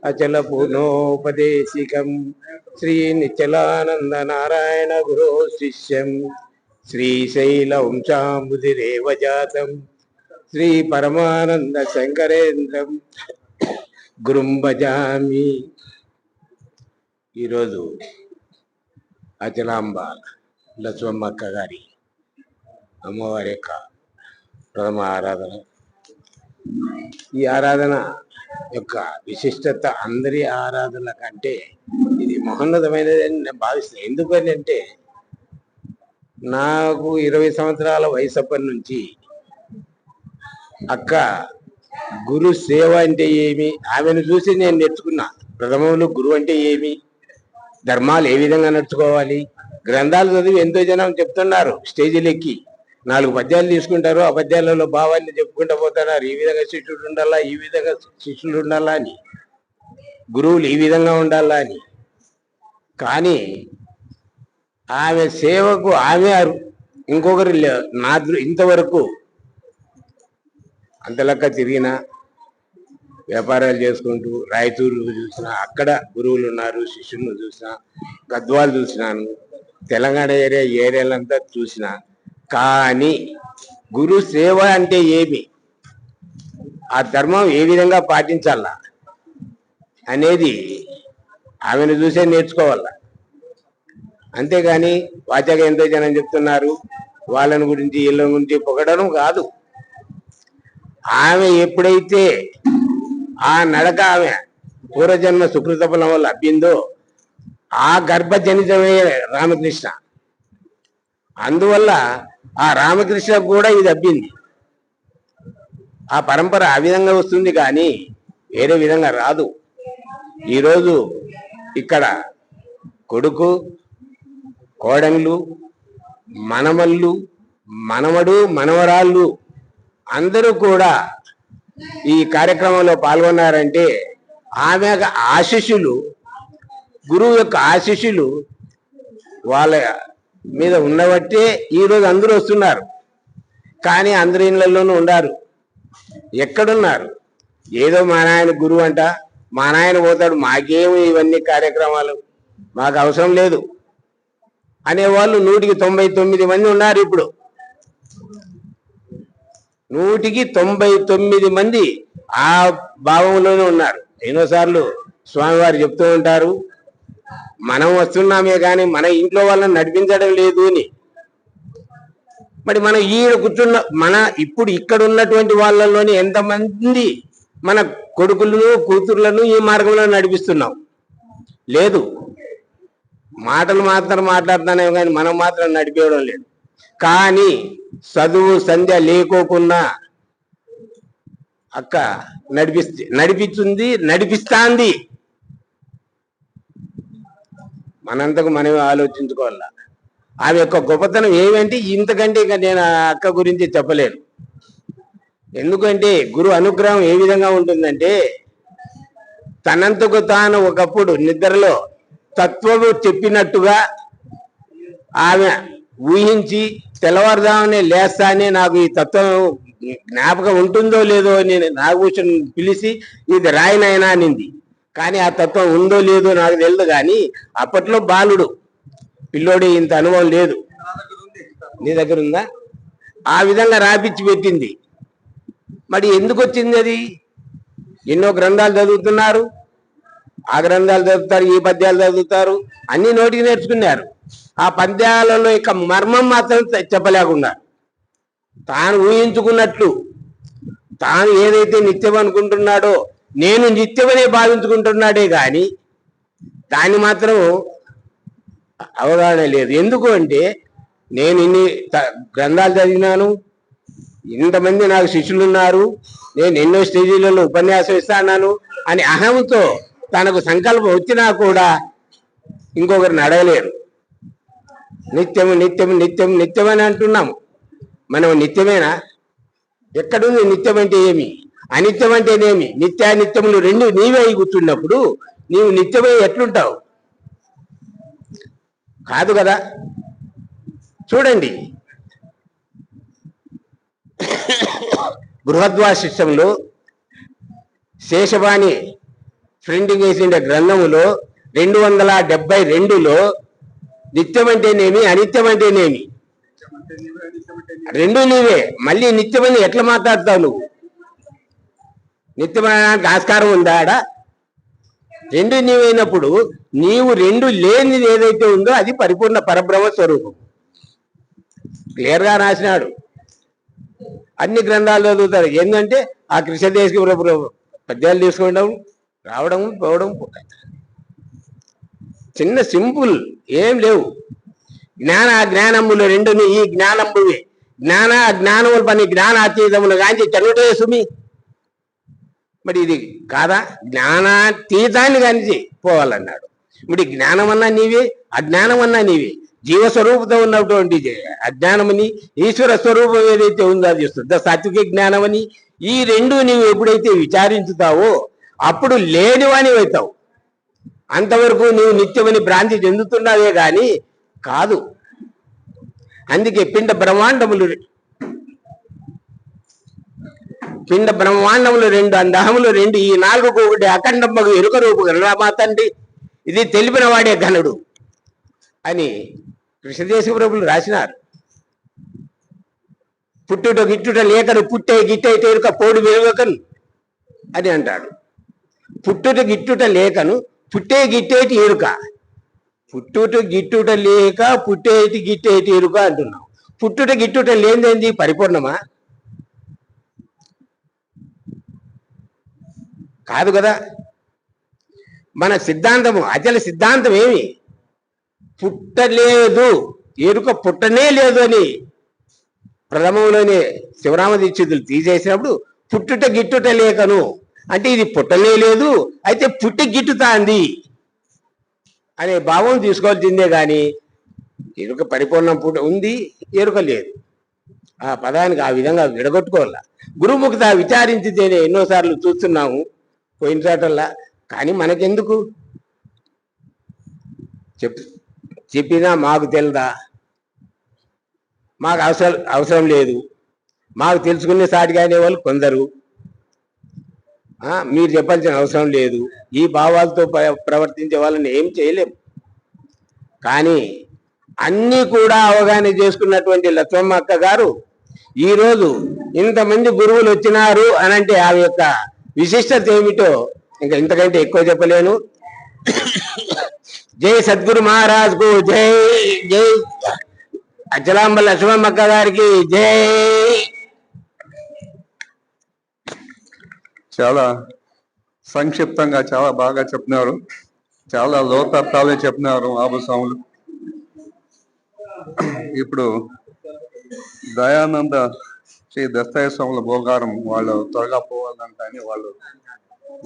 అచల పూర్ణోపదేశికం శ్రీ నిశ్చలానంద నారాయణ గురో శిష్యం శ్రీశైల వంశాంబుధిరేవ జాతం శ్రీ పరమానంద శంకరేంద్రం గురుం భజామి. ఈరోజు అచలాంబ లక్ష్మమ్మక్క గారి అమ్మవారి యొక్క ప్రథమ ఆరాధన. ఈ ఆరాధన యొక్క విశిష్టత అందరి ఆరాధనల కంటే ఇది మహోన్నతమైనది అని నేను భావిస్తాను. ఎందుకంటే నాకు 20 సంవత్సరాల వయసప్పటి నుంచి అక్క గురు సేవ అంటే ఏమి, ఆమెను చూసి నేను నేర్చుకున్నా. ప్రథమంలో గురువు అంటే ఏమి, ధర్మాలు ఏ విధంగా నడుచుకోవాలి, గ్రంథాలు చదివి ఎంతో జనం చెప్తున్నారు. స్టేజీలు ఎక్కి 4 పద్యాలు తీసుకుంటారు, ఆ పద్యాలలో భావాన్ని చెప్పుకుంటూ పోతున్నారు. ఈ విధంగా శిష్యుడు ఉండాలా, ఈ విధంగా శిష్యులు ఉండాలా అని, గురువులు ఈ విధంగా ఉండాలా అని. కానీ ఆమె సేవకు ఆమె ఇంకొకరు నా ఇంతవరకు అంతలక్క తిరిగిన వ్యాపారాలు చేసుకుంటూ రాయచూరు చూసిన, అక్కడ గురువులు ఉన్నారు, శిష్యులను చూసిన, గద్వాలు చూసినాను, తెలంగాణ ఏరియాలంతా చూసిన. కానీ గురు సేవ అంటే ఏమి, ఆ ధర్మం ఏ విధంగా పాటించాలా అనేది ఆమెను చూసే నేర్చుకోవాల. అంతేగాని వాచగా ఎంతో జనం చెప్తున్నారు వాళ్ళని గురించి వీళ్ళ గురించి పొగడడం కాదు. ఆమె ఎప్పుడైతే ఆ నడక ఆమె పూర్వజన్మ సుకృత ఫలం వల్ల అబ్బిందో ఆ గర్భజనితమే రామకృష్ణ. అందువల్ల ఆ రామకృష్ణ కూడా ఇది అబ్బింది. ఆ పరంపర ఆ విధంగా వస్తుంది కానీ వేరే విధంగా రాదు. ఈరోజు ఇక్కడ కొడుకు, కోడళ్ళు, మనమళ్ళు, మనవడు, మనవరాళ్ళు అందరూ కూడా ఈ కార్యక్రమంలో పాల్గొన్నారంటే ఆమె ఆశీస్సులు, గురువు యొక్క ఆశీస్సులు వాళ్ళ మీద ఉండబట్టే ఈరోజు అందరూ వస్తున్నారు. కానీ అందరి ఇళ్లలోనూ ఉండారు. ఎక్కడున్నారు? ఏదో మా నాయన గురువు అంట, మా నాయన పోతాడు, మాకేమి ఇవన్నీ కార్యక్రమాలు, మాకు అవసరం లేదు అనేవాళ్ళు 199 మంది ఉన్నారు. ఇప్పుడు 199 మంది ఆ భావంలోనే ఉన్నారు. ఎన్నోసార్లు స్వామివారు చెప్తూ ఉంటారు, మనం వస్తున్నామే కానీ మన ఇంట్లో వాళ్ళని నడిపించడం లేదు అని. మరి మనం ఈడ కూర్చున్న ఇప్పుడు ఇక్కడ ఉన్నటువంటి వాళ్ళలోని ఎంతమంది మన కొడుకులను, కూతుర్లను ఈ మార్గంలో నడిపిస్తున్నాం? లేదు. మాటలు మాత్రం మాట్లాడుతున్నామే కానీ మనం మాత్రం నడిపేయడం లేదు. కానీ చదువు సంధ్య లేకోకున్నా అక్క నడిపిస్తుంది, నడిపిస్తాంది. మనంతకు మనమే ఆలోచించుకోవాలా. ఆమె యొక్క గొప్పతనం ఏమంటే ఇంతకంటే ఇక నేను ఆ అక్క గురించి చెప్పలేను. ఎందుకంటే గురు అనుగ్రహం ఏ విధంగా ఉంటుందంటే తనంతకు తాను ఒకప్పుడు నిద్రలో తత్వము చెప్పినట్టుగా ఆమె ఊహించి తెల్లవారుదామనే లేస్తానే నాకు ఈ తత్వం జ్ఞాపకం ఉంటుందో లేదో అని నాగభూషణ్ పిలిచి ఇది రాయనైనా అనింది. కానీ ఆ తత్వం ఉందో లేదో నాకు తెలియదు. కానీ అప్పట్లో బాలుడు, పిల్లోడి, ఇంత అనుభవం లేదు. నీ దగ్గర ఉందా? ఆ విధంగా రాపిచ్చి పెట్టింది. మరి ఎందుకు వచ్చింది అది? ఎన్నో గ్రంథాలు చదువుతున్నారు, ఆ గ్రంథాలు చదువుతారు, ఈ పద్యాలు చదువుతారు, అన్ని నోటికి నేర్చుకున్నారు. ఆ పద్యాలలో యొక్క మర్మం మాత్రం చెప్పలేకుండా తాను ఊహించుకున్నట్లు, తాను ఏదైతే నిత్యం అనుకుంటున్నాడో నేను నిత్యమనే భావించుకుంటున్నాడే కానీ దాన్ని మాత్రం అవగాహన లేదు. ఎందుకు అంటే నేను ఇన్ని గ్రంథాలు చదివినాను, ఇంతమంది నాకు శిష్యులు ఉన్నారు, నేను ఎన్నో స్టేజీలలో ఉపన్యాసం ఇస్తాను అని అహంతో తనకు సంకల్పం వచ్చినా కూడా ఇంకొకరిని అడగలేరు. నిత్యము నిత్యము నిత్యం నిత్యం అని అంటున్నాము. మనం నిత్యమేనా? ఎక్కడుంది నిత్యం అంటే ఏమి, అనిత్యం అంటేనేమి? నిత్యానిత్యములు రెండు నీవే అయి కూర్చున్నప్పుడు నీవు నిత్యమై ఎట్లుంటావు? కాదు కదా. చూడండి, బృహద్వాసిష్టంలో శేషవాణి ప్రింటింగ్ వేసిన గ్రంథములో 272లో నిత్యం అంటేనేమి అనిత్యం అంటేనేమి రెండు నీవే. మళ్ళీ నిత్యమని ఎట్లా మాట్లాడతావు నువ్వు? నిత్యమనడానికి ఆస్కారం ఉందా ఆడ? రెండు నీవైనప్పుడు నీవు రెండు లేనిది ఏదైతే ఉందో అది పరిపూర్ణ పరబ్రహ్మ స్వరూపం. క్లియర్ గా రాసినాడు. అన్ని గ్రంథాలు చదువుతారు. ఏంటంటే ఆ కృష్ణదేశకి పద్యాలు తీసుకోవడం, రావడం, పోవడం, చిన్న సింపుల్, ఏం లేవు. జ్ఞాన జ్ఞానములు రెండుని ఈ జ్ఞానమువే. జ్ఞాన జ్ఞానములు పని జ్ఞానాతీతములు గాంచి చదువుటే సుమి. మరి ఇది కాదా? జ్ఞానాతీతాన్ని కానిచి పోవాలన్నాడు. మరి జ్ఞానమన్నా నీవే, అజ్ఞానమన్నా నీవే. జీవస్వరూపంతో ఉన్నటువంటి అజ్ఞానమని, ఈశ్వర స్వరూపం ఏదైతే ఉందో అది శుద్ధ సాత్విక జ్ఞానమని, ఈ రెండు నీవు ఎప్పుడైతే విచారించుతావో అప్పుడు లేనివని అవుతావు. అంతవరకు నీవు నిత్యమని భ్రాంతి చెందుతున్నావే గాని కాదు. అందుకే పిండ బ్రహ్మాండములు రెండు, అందహములు రెండు, ఈ నాలుగు ఒకటి అఖండమ్మకు ఎరుక రూపు మా తండ్రి. ఇది తెలిపిన వాడే ఘనుడు అని కృష్ణదేశ ప్రభులు రాసినారు. పుట్టుట గిట్టుట లేకను పుట్టే గిట్టయితే ఎరుక పోడు వెలుగకను అని అంటాడు. పుట్టుట గిట్టుట లేకను పుట్టే గిట్టేటి ఎరుక. పుట్టుట గిట్టుట లేక పుట్టేటి గిట్టేటి ఎరుక అంటున్నాం. పుట్టుట గిట్టుట లేనిదేంది? పరిపూర్ణమా? కాదు కదా. మన సిద్ధాంతము, అచల సిద్ధాంతం ఏమి? పుట్టలేదు, ఎరుక పుట్టనే లేదు అని ప్రథమంలోనే శివరామ దీక్షితులు తీసేసినప్పుడు పుట్టుట గిట్టుట లేకను అంటే ఇది పుట్టనే లేదు, అయితే పుట్టి గిట్టుతాంది అనే భావం తీసుకోవాల్సిందే గాని ఎరుక పరిపూర్ణం ఉంది, ఎరుక లేదు. ఆ పదానికి ఆ విధంగా విడగొట్టుకోవాల. గురుముఖత విచారించితేనే ఎన్నోసార్లు చూస్తున్నాము పోయిన చాటల్లా. కానీ మనకెందుకు చెప్పినా మాకు తెలుదా? మాకు అవసరం లేదు. మాకు తెలుసుకునే సాటిగా అనేవాళ్ళు కొందరు. మీరు చెప్పాల్సిన అవసరం లేదు. ఈ భావాలతో ప్రవర్తించే వాళ్ళని ఏం చేయలేం. కానీ అన్నీ కూడా అవగాహన చేసుకున్నటువంటి లక్ష్మమ్మ అక్క గారు ఈరోజు ఇంతమంది గురువులు వచ్చినారు అనంటే ఆ యొక్క విశిష్టత ఏమిటో ఇంకా ఇంతకంటే ఎక్కువ చెప్పలేను. జై సద్గురు మహారాజ్ కు జై. జై అచలాంబ లక్ష్మమ్మ అక్క గారికి జై. చాలా సంక్షిప్తంగా చాలా బాగా చెప్పినారు. చాలా లోతత్వాలే చెప్పినారు ఆభస్వాములు. ఇప్పుడు దయానంద శ్రీ దస్తాయ స్వాముల భోగారం వాళ్ళు త్వరగా పోవాలంట అని వాళ్ళు